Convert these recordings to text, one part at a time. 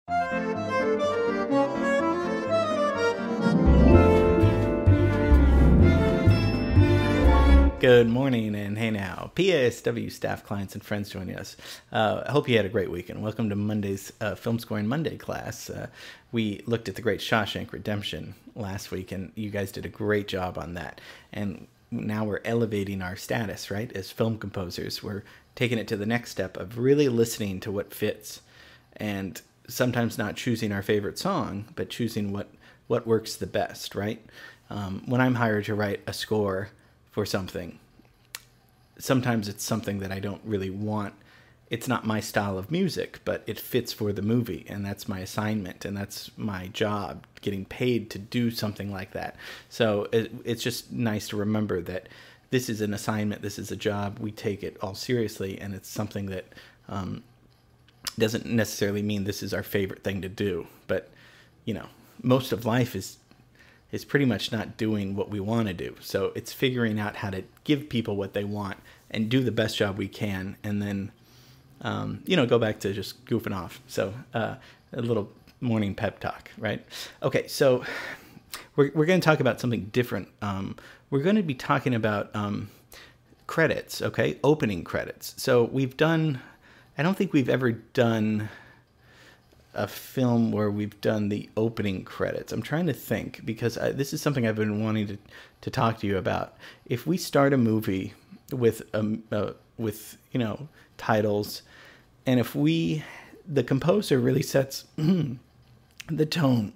Good morning, and hey now, PASW staff, clients, and friends joining us. I hope you had a great weekend. Welcome to Monday's Film Scoring Monday class. We looked at the great Shawshank Redemption last week, and you guys did a great job on that. And now we're elevating our status, right? As film composers, we're taking it to the next step of really listening to what fits, and sometimes not choosing our favorite song, but choosing what works the best, right? When I'm hired to write a score for something, sometimes it's something that I don't really want. It's not my style of music, but it fits for the movie, and that's my assignment, and that's my job, getting paid to do something like that. So it's just nice to remember that this is an assignment, this is a job, we take it all seriously, and it's something that doesn't necessarily mean this is our favorite thing to do. But, you know, most of life is pretty much not doing what we want to do. So it's figuring out how to give people what they want and do the best job we can, and then, go back to just goofing off. So a little morning pep talk, right? Okay, so we're going to talk about something different. We're going to be talking about credits, okay? Opening credits. So I don't think we've ever done a film where we've done the opening credits. I'm trying to think, because this is something I've been wanting to talk to you about. If we start a movie with titles, and if the composer really sets the tone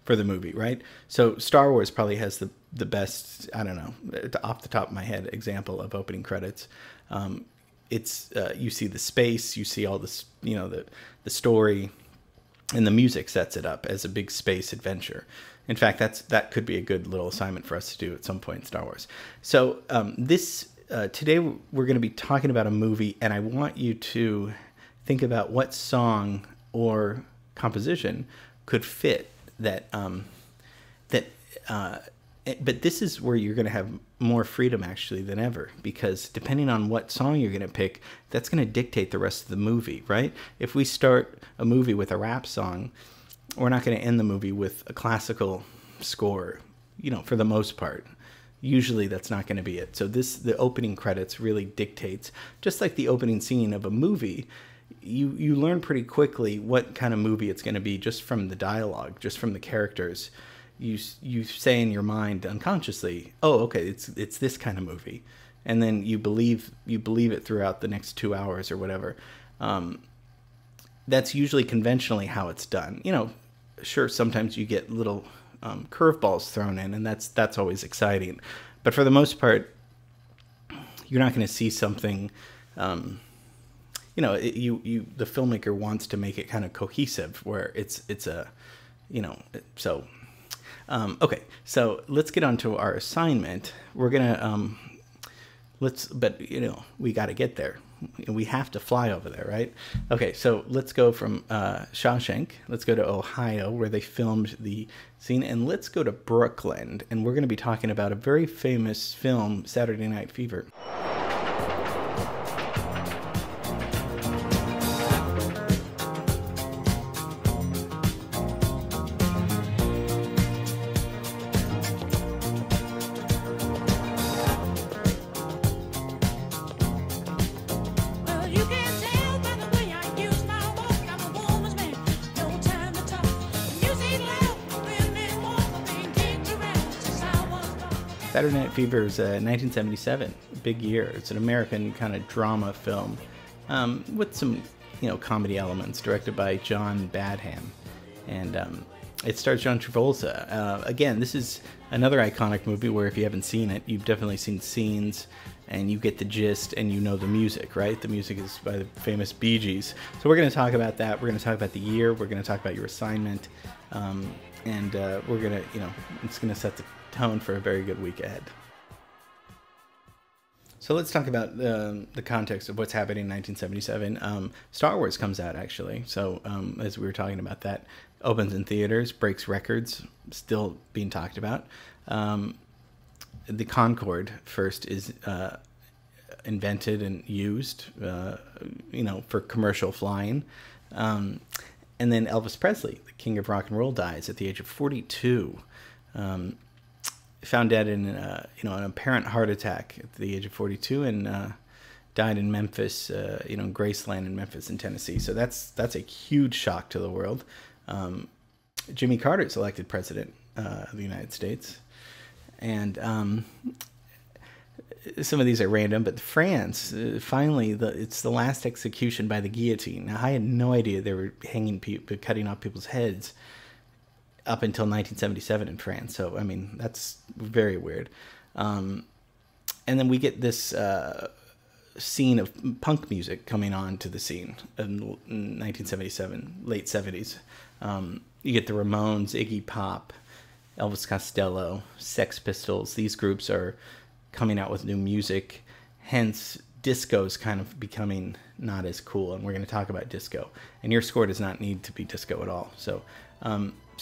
for the movie, right? So Star Wars probably has the best, I don't know, off the top of my head, example of opening credits. It's you see the space, you see all this, the story, and the music sets it up as a big space adventure. In fact, that could be a good little assignment for us to do at some point in Star Wars. So today we're going to be talking about a movie, and I want you to think about what song or composition could fit that. But this is where you're going to have more freedom actually than ever, because depending on what song you're going to pick, that's going to dictate the rest of the movie, right? If we start a movie with a rap song, we're not going to end the movie with a classical score, for the most part. Usually that's not going to be it. So the opening credits really dictates, just like the opening scene of a movie. You learn pretty quickly what kind of movie it's going to be just from the dialogue, just from the characters. You say in your mind unconsciously, oh, okay, it's this kind of movie, and then you believe it throughout the next 2 hours or whatever. That's usually conventionally how it's done. Sure, sometimes you get little curveballs thrown in, and that's always exciting. But for the most part, you're not going to see something. The filmmaker wants to make it kind of cohesive, where it's a, so. Okay, so let's get on to our assignment. We're gonna we got to get there. We have to fly over there, right? Okay, so let's go from Shawshank. Let's go to Ohio, where they filmed the scene, and let's go to Brooklyn, and we're going to be talking about a very famous film, Saturday Night Fever. Saturday Night Fever is 1977, big year. It's an American kind of drama film with some, comedy elements, directed by John Badham. And it stars John Travolta. Again, this is another iconic movie where if you haven't seen it, you've definitely seen scenes and you get the gist and you know the music, right? The music is by the famous Bee Gees. So we're going to talk about that. We're going to talk about the year. We're going to talk about your assignment. And we're going to, it's going to set the tone for a very good week ahead. So let's talk about the context of what's happening in 1977. Star Wars comes out, actually. So as we were talking about that, opens in theaters, breaks records, still being talked about. The Concorde first is invented and used, for commercial flying. And then Elvis Presley, the king of rock and roll, dies at the age of 42. Found dead in an apparent heart attack at the age of 42, and died in Memphis, Graceland in Memphis in Tennessee. So that's a huge shock to the world. Jimmy Carter is elected president of the United States. And some of these are random, but France, finally, it's the last execution by the guillotine. Now, I had no idea they were hanging people, cutting off people's heads up until 1977 in France. So, I mean, that's very weird. And then we get this scene of punk music coming on to the scene in 1977, late 70s. You get the Ramones, Iggy Pop, Elvis Costello, Sex Pistols. These groups are coming out with new music, hence disco's kind of becoming not as cool, and we're going to talk about disco. And Your Score does not need to be disco at all. So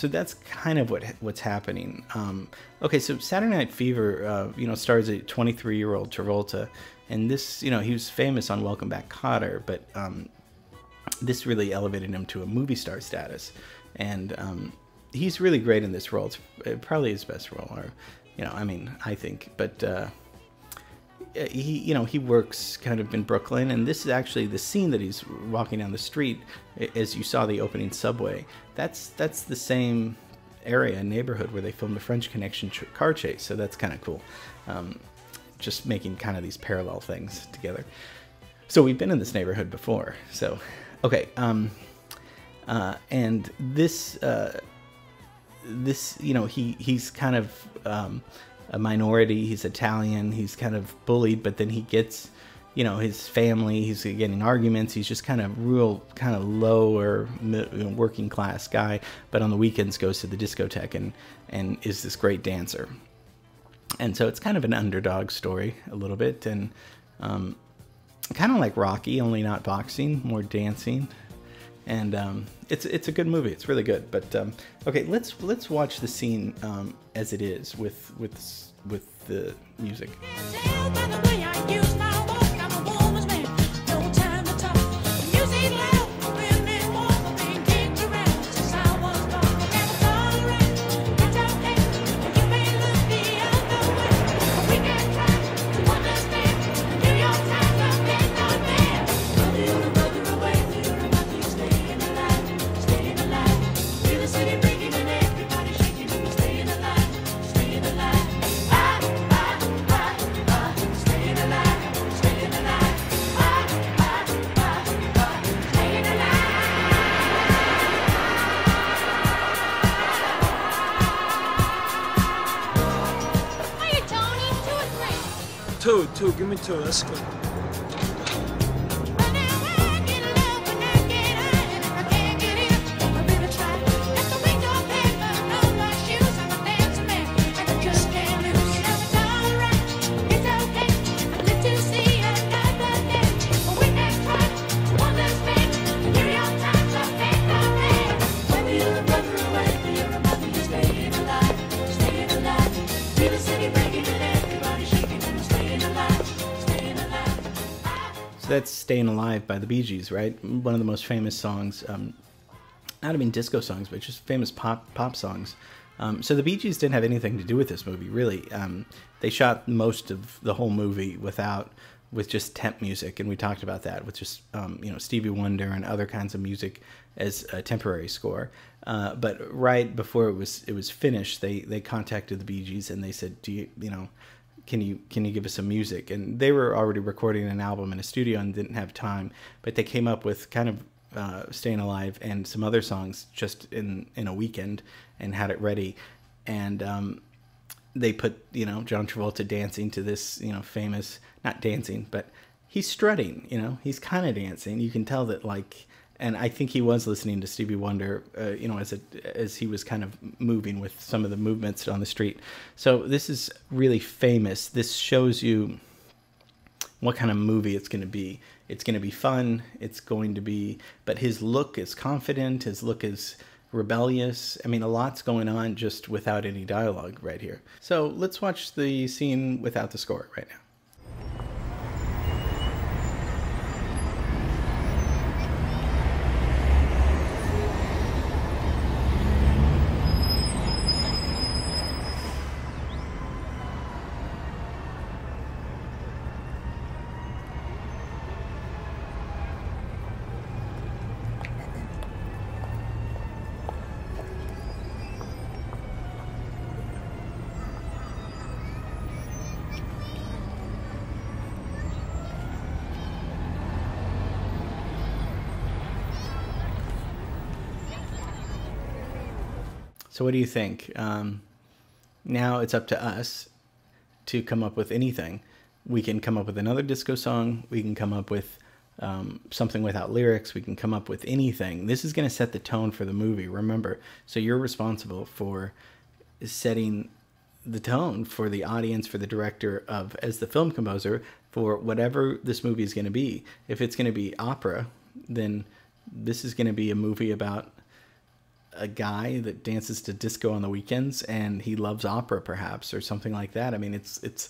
that's kind of what's happening. Okay, so Saturday Night Fever, stars a 23-year-old Travolta, and this, he was famous on Welcome Back, Kotter, but this really elevated him to a movie star status, and he's really great in this role. It's probably his best role, or I think, but he works kind of in Brooklyn, and this is actually the scene that he's walking down the street, as you saw the opening subway. That's the same area, neighborhood where they filmed the French Connection car chase, so that's kind of cool. Just making kind of these parallel things together. So we've been in this neighborhood before. So, okay, and this he's kind of a minority. He's Italian. He's kind of bullied, but then he gets, his family. He's getting arguments. He's just kind of lower working class guy. But on the weekends goes to the discotheque and is this great dancer. And so it's kind of an underdog story a little bit, and kind of like Rocky, only not boxing, more dancing. And it's a good movie. It's really good. But okay, let's watch the scene as it is with the music. Two, give me two, that's good. That's Staying Alive by the Bee Gees, right? One of the most famous songs, not even disco songs, but just famous pop songs. So the Bee Gees didn't have anything to do with this movie, really. They shot most of the whole movie with just temp music, and we talked about that, with just Stevie Wonder and other kinds of music as a temporary score. But right before it was finished, they contacted the Bee Gees and they said, can you give us some music? And they were already recording an album in a studio and didn't have time, but they came up with kind of Staying Alive and some other songs just in a weekend and had it ready. And they put John Travolta dancing to this famous, not dancing, but he's strutting, he's kind of dancing. You can tell that, and I think he was listening to Stevie Wonder, as he was kind of moving with some of the movements on the street. So this is really famous. This shows you what kind of movie it's going to be. It's going to be fun. It's going to be, but his look is confident. His look is rebellious. I mean, a lot's going on just without any dialogue right here. So let's watch the scene without the score right now. So what do you think? Now it's up to us to come up with anything. We can come up with another disco song. We can come up with something without lyrics. We can come up with anything. This is going to set the tone for the movie, remember. So you're responsible for setting the tone for the audience, for the director, of as the film composer, for whatever this movie is going to be. If it's going to be opera, then this is going to be a movie about a guy that dances to disco on the weekends and he loves opera, perhaps, or something like that. I mean, it's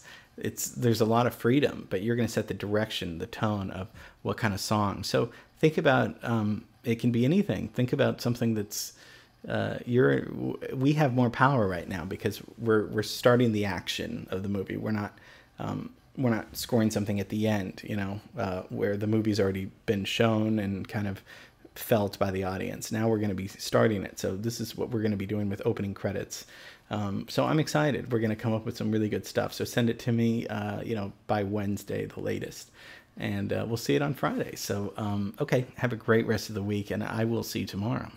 there's a lot of freedom, but you're going to set the direction, the tone of what kind of song. So think about it can be anything. Think about something that's we have more power right now because we're starting the action of the movie. We're not scoring something at the end, where the movie's already been shown and kind of felt by the audience. Now we're going to be starting it. So this is what we're going to be doing with opening credits. So I'm excited. We're going to come up with some really good stuff. So send it to me, by Wednesday, the latest. And we'll see it on Friday. So, okay, have a great rest of the week, and I will see you tomorrow.